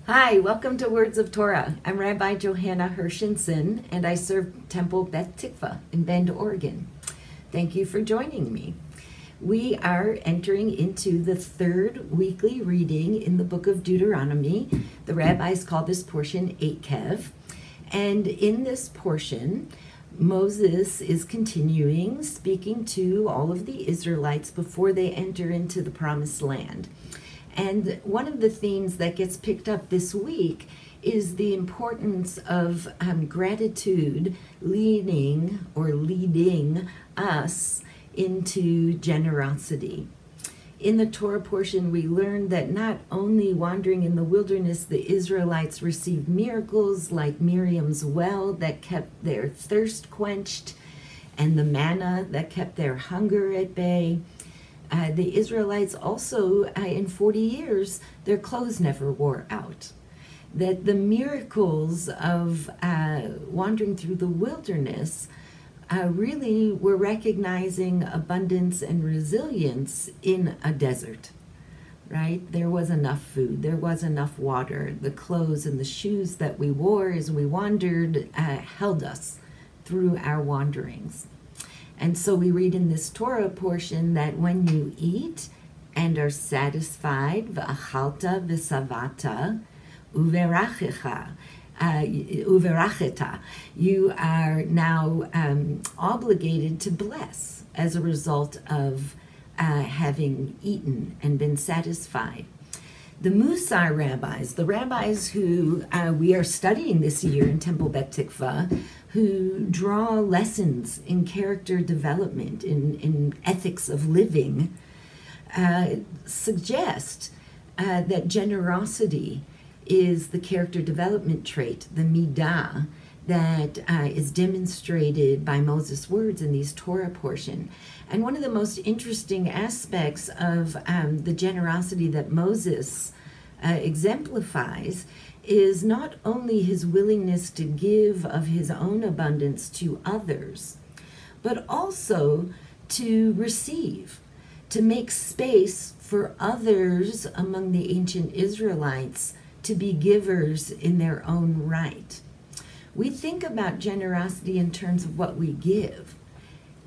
Hi, welcome to Words of Torah. I'm Rabbi Johanna Hershenson, and I serve Temple Beth Tikva in Bend, Oregon. Thank you for joining me. We are entering into the third weekly reading in the book of Deuteronomy. The rabbis call this portion Eikev. And in this portion, Moses is continuing speaking to all of the Israelites before they enter into the promised land. And one of the themes that gets picked up this week is the importance of gratitude leading us into generosity. In the Torah portion, we learn that not only wandering in the wilderness, the Israelites received miracles like Miriam's well that kept their thirst quenched, and the manna that kept their hunger at bay. The Israelites also, in 40 years, their clothes never wore out. That the miracles of wandering through the wilderness really were recognizing abundance and resilience in a desert, right? There was enough food, there was enough water. The clothes and the shoes that we wore as we wandered held us through our wanderings. And so we read in this Torah portion that when you eat and are satisfied, v'achalta v'savata uveracheta, you are now obligated to bless as a result of having eaten and been satisfied. The Musar rabbis, the rabbis who we are studying this year in Temple Beth Tikva, who draw lessons in character development, in ethics of living, suggest that generosity is the character development trait, the midah, that is demonstrated by Moses' words in these Torah portion. And one of the most interesting aspects of the generosity that Moses exemplifies is not only his willingness to give of his own abundance to others, but also to receive, to make space for others among the ancient Israelites to be givers in their own right. We think about generosity in terms of what we give.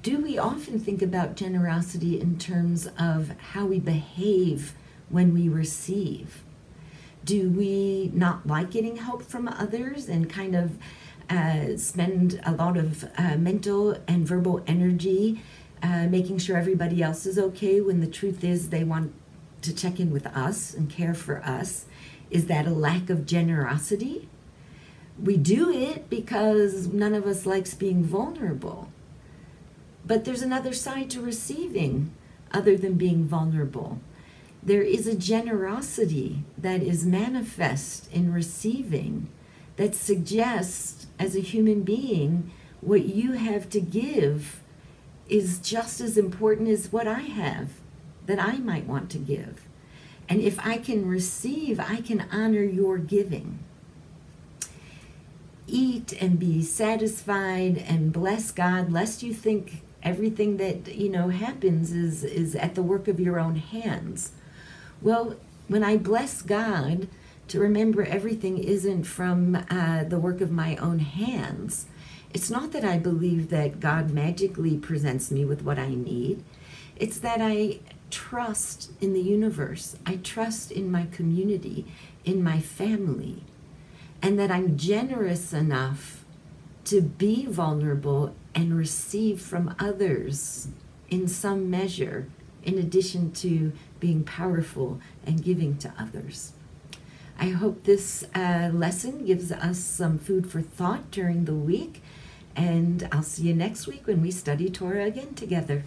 Do we often think about generosity in terms of how we behave when we receive? Do we not like getting help from others and kind of spend a lot of mental and verbal energy making sure everybody else is okay when the truth is they want to check in with us and care for us? Is that a lack of generosity? We do it because none of us likes being vulnerable. But there's another side to receiving other than being vulnerable. There is a generosity that is manifest in receiving that suggests, as a human being, what you have to give is just as important as what I have that I might want to give. And if I can receive, I can honor your giving. Eat and be satisfied and bless God, lest you think everything that happens is at the work of your own hands. Well, when I bless God, to remember everything isn't from the work of my own hands. It's not that I believe that God magically presents me with what I need. It's that I trust in the universe. I trust in my community, in my family, and that I'm generous enough to be vulnerable and receive from others in some measure, in addition to being powerful and giving to others. I hope this lesson gives us some food for thought during the week, and I'll see you next week when we study Torah again together.